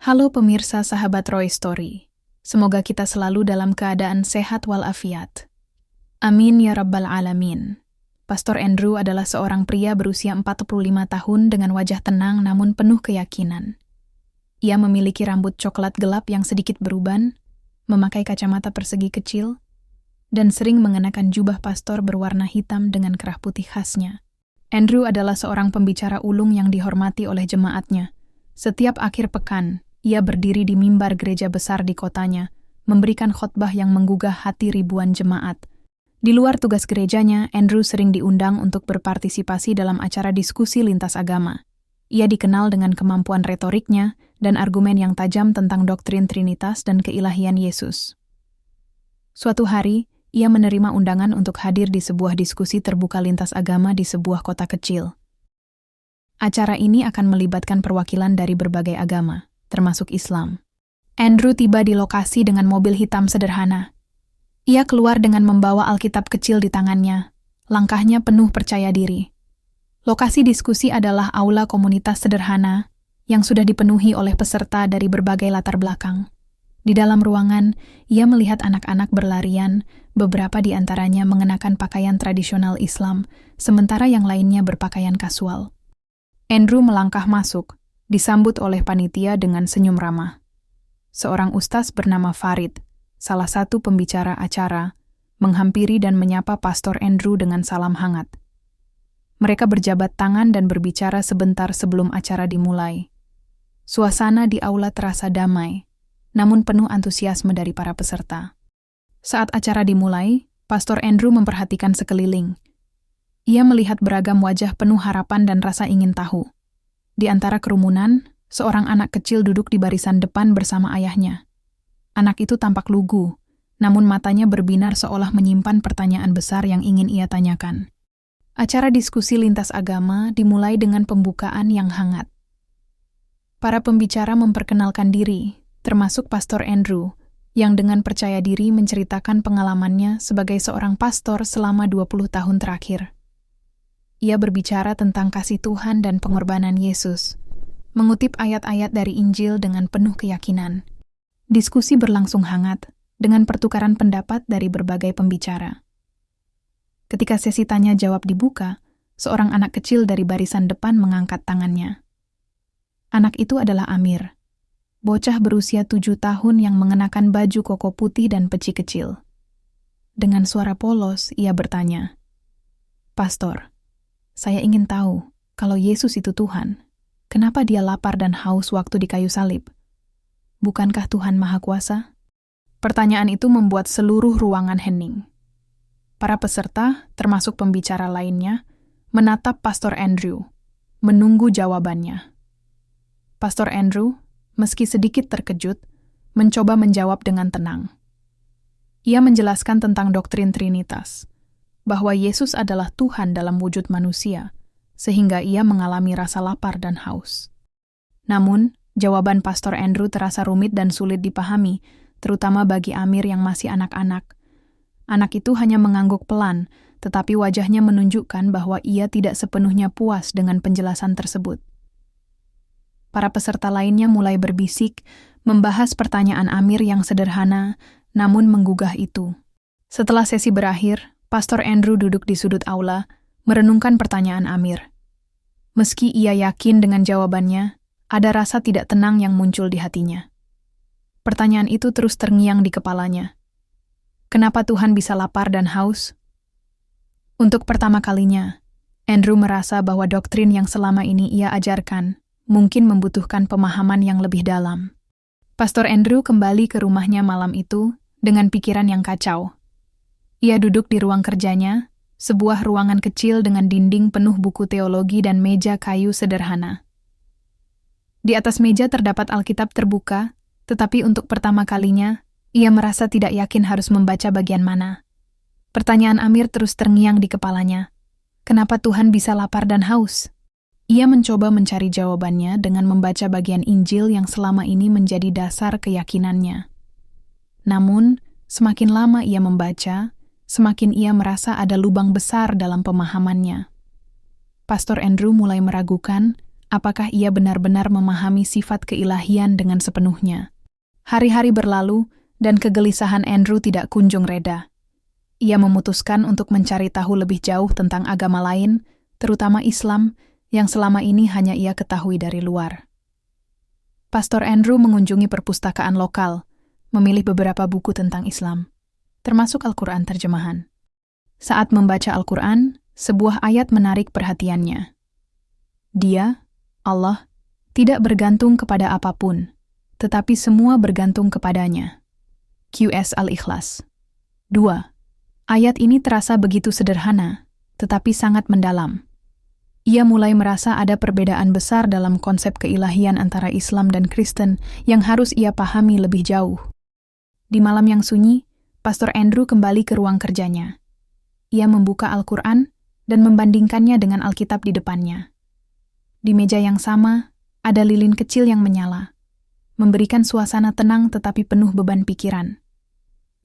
Halo pemirsa sahabat Roy Story. Semoga kita selalu dalam keadaan sehat walafiat. Amin ya rabbal alamin. Pastor Andrew adalah seorang pria berusia 45 tahun dengan wajah tenang namun penuh keyakinan. Ia memiliki rambut coklat gelap yang sedikit beruban, memakai kacamata persegi kecil, dan sering mengenakan jubah pastor berwarna hitam dengan kerah putih khasnya. Andrew adalah seorang pembicara ulung yang dihormati oleh jemaatnya. Setiap akhir pekan, ia berdiri di mimbar gereja besar di kotanya, memberikan khotbah yang menggugah hati ribuan jemaat. Di luar tugas gerejanya, Andrew sering diundang untuk berpartisipasi dalam acara diskusi lintas agama. Ia dikenal dengan kemampuan retoriknya dan argumen yang tajam tentang doktrin Trinitas dan keilahian Yesus. Suatu hari, ia menerima undangan untuk hadir di sebuah diskusi terbuka lintas agama di sebuah kota kecil. Acara ini akan melibatkan perwakilan dari berbagai agama, termasuk Islam. Andrew tiba di lokasi dengan mobil hitam sederhana. Ia keluar dengan membawa Alkitab kecil di tangannya. Langkahnya penuh percaya diri. Lokasi diskusi adalah aula komunitas sederhana yang sudah dipenuhi oleh peserta dari berbagai latar belakang. Di dalam ruangan, ia melihat anak-anak berlarian, beberapa di antaranya mengenakan pakaian tradisional Islam, sementara yang lainnya berpakaian kasual. Andrew melangkah masuk, disambut oleh panitia dengan senyum ramah. Seorang ustaz bernama Farid, salah satu pembicara acara, menghampiri dan menyapa Pastor Andrew dengan salam hangat. Mereka berjabat tangan dan berbicara sebentar sebelum acara dimulai. Suasana di aula terasa damai, namun penuh antusiasme dari para peserta. Saat acara dimulai, Pastor Andrew memperhatikan sekeliling. Ia melihat beragam wajah penuh harapan dan rasa ingin tahu. Di antara kerumunan, seorang anak kecil duduk di barisan depan bersama ayahnya. Anak itu tampak lugu, namun matanya berbinar seolah menyimpan pertanyaan besar yang ingin ia tanyakan. Acara diskusi lintas agama dimulai dengan pembukaan yang hangat. Para pembicara memperkenalkan diri, termasuk Pastor Andrew, yang dengan percaya diri menceritakan pengalamannya sebagai seorang pastor selama 20 tahun terakhir. Ia berbicara tentang kasih Tuhan dan pengorbanan Yesus, mengutip ayat-ayat dari Injil dengan penuh keyakinan. Diskusi berlangsung hangat, dengan pertukaran pendapat dari berbagai pembicara. Ketika sesi tanya-jawab dibuka, seorang anak kecil dari barisan depan mengangkat tangannya. Anak itu adalah Amir, bocah berusia 7 tahun yang mengenakan baju koko putih dan peci kecil. Dengan suara polos, ia bertanya, "Pastor, saya ingin tahu, kalau Yesus itu Tuhan, kenapa dia lapar dan haus waktu di kayu salib? Bukankah Tuhan Maha Kuasa?" Pertanyaan itu membuat seluruh ruangan hening. Para peserta, termasuk pembicara lainnya, menatap Pastor Andrew, menunggu jawabannya. Pastor Andrew, meski sedikit terkejut, mencoba menjawab dengan tenang. Ia menjelaskan tentang doktrin Trinitas, bahwa Yesus adalah Tuhan dalam wujud manusia, sehingga ia mengalami rasa lapar dan haus. Namun, jawaban Pastor Andrew terasa rumit dan sulit dipahami, terutama bagi Amir yang masih anak-anak. Anak itu hanya mengangguk pelan, tetapi wajahnya menunjukkan bahwa ia tidak sepenuhnya puas dengan penjelasan tersebut. Para peserta lainnya mulai berbisik, membahas pertanyaan Amir yang sederhana, namun menggugah itu. Setelah sesi berakhir, Pastor Andrew duduk di sudut aula, merenungkan pertanyaan Amir. Meski ia yakin dengan jawabannya, ada rasa tidak tenang yang muncul di hatinya. Pertanyaan itu terus terngiang di kepalanya. Kenapa Tuhan bisa lapar dan haus? Untuk pertama kalinya, Andrew merasa bahwa doktrin yang selama ini ia ajarkan mungkin membutuhkan pemahaman yang lebih dalam. Pastor Andrew kembali ke rumahnya malam itu dengan pikiran yang kacau. Ia duduk di ruang kerjanya, sebuah ruangan kecil dengan dinding penuh buku teologi dan meja kayu sederhana. Di atas meja terdapat Alkitab terbuka, tetapi untuk pertama kalinya, ia merasa tidak yakin harus membaca bagian mana. Pertanyaan Amir terus terngiang di kepalanya. Kenapa Tuhan bisa lapar dan haus? Ia mencoba mencari jawabannya dengan membaca bagian Injil yang selama ini menjadi dasar keyakinannya. Namun, semakin lama ia membaca, semakin ia merasa ada lubang besar dalam pemahamannya. Pastor Andrew mulai meragukan apakah ia benar-benar memahami sifat keilahian dengan sepenuhnya. Hari-hari berlalu, dan kegelisahan Andrew tidak kunjung reda. Ia memutuskan untuk mencari tahu lebih jauh tentang agama lain, terutama Islam, yang selama ini hanya ia ketahui dari luar. Pastor Andrew mengunjungi perpustakaan lokal, memilih beberapa buku tentang Islam, termasuk Al-Quran terjemahan. Saat membaca Al-Quran, sebuah ayat menarik perhatiannya. Dia, Allah, tidak bergantung kepada apapun, tetapi semua bergantung kepadanya. QS Al-Ikhlas. 2. Ayat ini terasa begitu sederhana, tetapi sangat mendalam. Ia mulai merasa ada perbedaan besar dalam konsep keilahian antara Islam dan Kristen yang harus ia pahami lebih jauh. Di malam yang sunyi, Pastor Andrew kembali ke ruang kerjanya. Ia membuka Al-Quran dan membandingkannya dengan Alkitab di depannya. Di meja yang sama, ada lilin kecil yang menyala, memberikan suasana tenang tetapi penuh beban pikiran.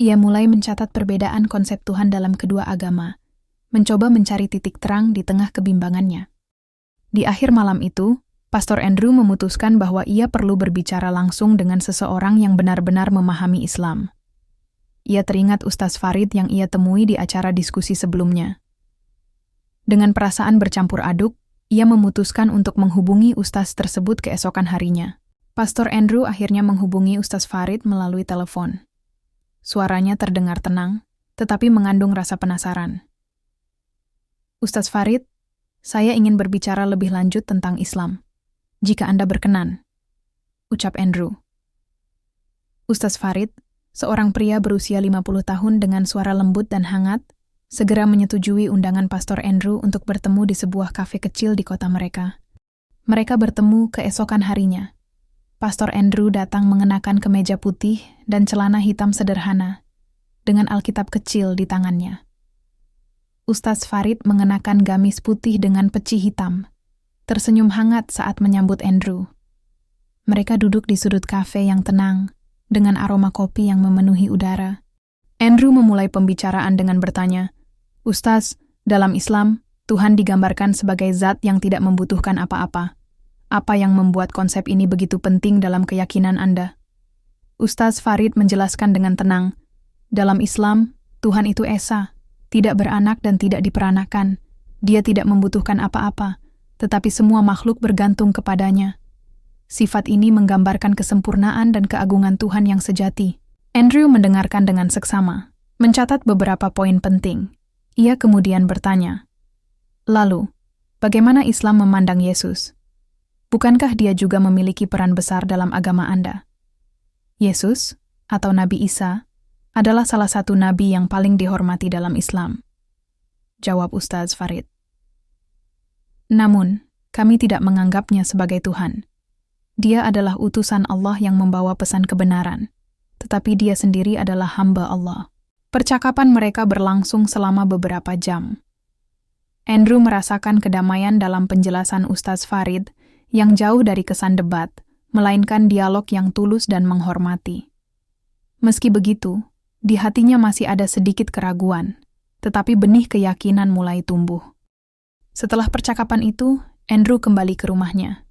Ia mulai mencatat perbedaan konsep Tuhan dalam kedua agama, mencoba mencari titik terang di tengah kebimbangannya. Di akhir malam itu, Pastor Andrew memutuskan bahwa ia perlu berbicara langsung dengan seseorang yang benar-benar memahami Islam. Ia teringat Ustaz Farid yang ia temui di acara diskusi sebelumnya. Dengan perasaan bercampur aduk, ia memutuskan untuk menghubungi Ustaz tersebut keesokan harinya. Pastor Andrew akhirnya menghubungi Ustaz Farid melalui telepon. Suaranya terdengar tenang, tetapi mengandung rasa penasaran. Ustaz Farid, saya ingin berbicara lebih lanjut tentang Islam. Jika Anda berkenan, ucap Andrew. Ustaz Farid, seorang pria berusia 50 tahun dengan suara lembut dan hangat, segera menyetujui undangan Pastor Andrew untuk bertemu di sebuah kafe kecil di kota mereka. Mereka bertemu keesokan harinya. Pastor Andrew datang mengenakan kemeja putih dan celana hitam sederhana, dengan Alkitab kecil di tangannya. Ustaz Farid mengenakan gamis putih dengan peci hitam, tersenyum hangat saat menyambut Andrew. Mereka duduk di sudut kafe yang tenang, dengan aroma kopi yang memenuhi udara. Andrew memulai pembicaraan dengan bertanya, Ustaz, dalam Islam, Tuhan digambarkan sebagai zat yang tidak membutuhkan apa-apa. Apa yang membuat konsep ini begitu penting dalam keyakinan Anda? Ustaz Farid menjelaskan dengan tenang, dalam Islam, Tuhan itu esa, tidak beranak dan tidak diperanakan. Dia tidak membutuhkan apa-apa, tetapi semua makhluk bergantung kepadanya. Sifat ini menggambarkan kesempurnaan dan keagungan Tuhan yang sejati. Andrew mendengarkan dengan seksama, mencatat beberapa poin penting. Ia kemudian bertanya, lalu, bagaimana Islam memandang Yesus? Bukankah dia juga memiliki peran besar dalam agama Anda? Yesus, atau Nabi Isa, adalah salah satu nabi yang paling dihormati dalam Islam. Jawab Ustaz Farid. Namun, kami tidak menganggapnya sebagai Tuhan. Dia adalah utusan Allah yang membawa pesan kebenaran, tetapi dia sendiri adalah hamba Allah. Percakapan mereka berlangsung selama beberapa jam. Andrew merasakan kedamaian dalam penjelasan Ustaz Farid yang jauh dari kesan debat, melainkan dialog yang tulus dan menghormati. Meski begitu, di hatinya masih ada sedikit keraguan, tetapi benih keyakinan mulai tumbuh. Setelah percakapan itu, Andrew kembali ke rumahnya.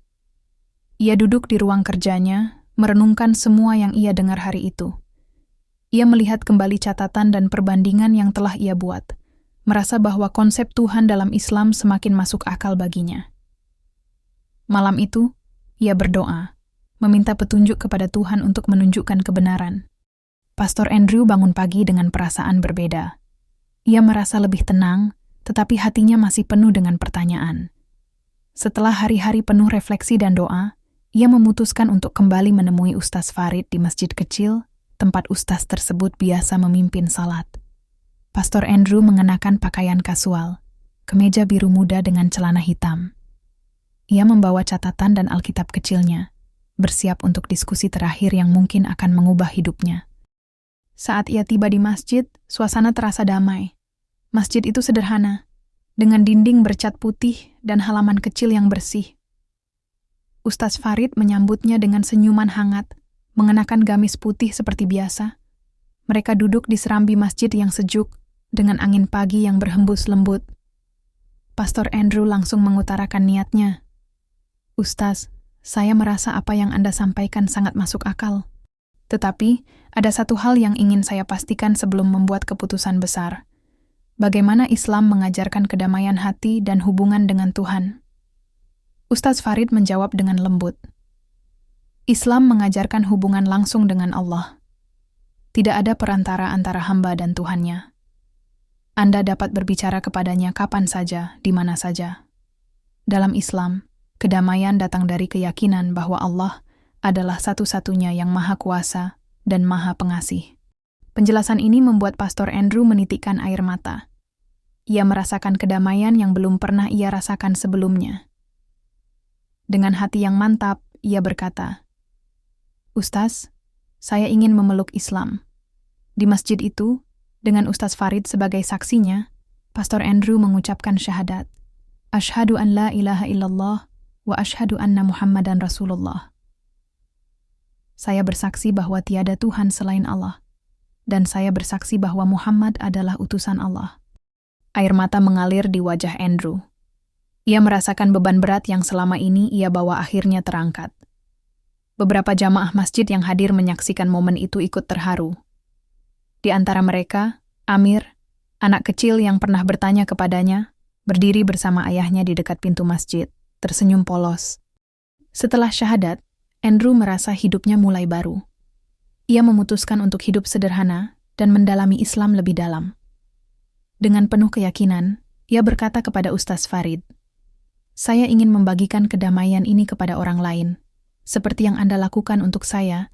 Ia duduk di ruang kerjanya, merenungkan semua yang ia dengar hari itu. Ia melihat kembali catatan dan perbandingan yang telah ia buat, merasa bahwa konsep Tuhan dalam Islam semakin masuk akal baginya. Malam itu, ia berdoa, meminta petunjuk kepada Tuhan untuk menunjukkan kebenaran. Pastor Andrew bangun pagi dengan perasaan berbeda. Ia merasa lebih tenang, tetapi hatinya masih penuh dengan pertanyaan. Setelah hari-hari penuh refleksi dan doa, ia memutuskan untuk kembali menemui Ustaz Farid di masjid kecil, tempat Ustaz tersebut biasa memimpin salat. Pastor Andrew mengenakan pakaian kasual, kemeja biru muda dengan celana hitam. Ia membawa catatan dan Alkitab kecilnya, bersiap untuk diskusi terakhir yang mungkin akan mengubah hidupnya. Saat ia tiba di masjid, suasana terasa damai. Masjid itu sederhana, dengan dinding bercat putih dan halaman kecil yang bersih. Ustaz Farid menyambutnya dengan senyuman hangat, mengenakan gamis putih seperti biasa. Mereka duduk di serambi masjid yang sejuk, dengan angin pagi yang berhembus lembut. Pastor Andrew langsung mengutarakan niatnya. Ustaz, saya merasa apa yang Anda sampaikan sangat masuk akal. Tetapi, ada satu hal yang ingin saya pastikan sebelum membuat keputusan besar. Bagaimana Islam mengajarkan kedamaian hati dan hubungan dengan Tuhan? Ustaz Farid menjawab dengan lembut. Islam mengajarkan hubungan langsung dengan Allah. Tidak ada perantara antara hamba dan Tuhannya. Anda dapat berbicara kepadanya kapan saja, di mana saja. Dalam Islam, kedamaian datang dari keyakinan bahwa Allah adalah satu-satunya yang Maha Kuasa dan Maha Pengasih. Penjelasan ini membuat Pastor Andrew menitikkan air mata. Ia merasakan kedamaian yang belum pernah ia rasakan sebelumnya. Dengan hati yang mantap, ia berkata, "Ustaz, saya ingin memeluk Islam." Di masjid itu, dengan Ustaz Farid sebagai saksinya, Pastor Andrew mengucapkan syahadat, "Asyhadu an la ilaha illallah wa asyhadu anna Muhammadan Rasulullah." Saya bersaksi bahwa tiada Tuhan selain Allah, dan saya bersaksi bahwa Muhammad adalah utusan Allah. Air mata mengalir di wajah Andrew. Ia merasakan beban berat yang selama ini ia bawa akhirnya terangkat. Beberapa jamaah masjid yang hadir menyaksikan momen itu ikut terharu. Di antara mereka, Amir, anak kecil yang pernah bertanya kepadanya, berdiri bersama ayahnya di dekat pintu masjid, tersenyum polos. Setelah syahadat, Andrew merasa hidupnya mulai baru. Ia memutuskan untuk hidup sederhana dan mendalami Islam lebih dalam. Dengan penuh keyakinan, ia berkata kepada Ustaz Farid, "Saya ingin membagikan kedamaian ini kepada orang lain, seperti yang Anda lakukan untuk saya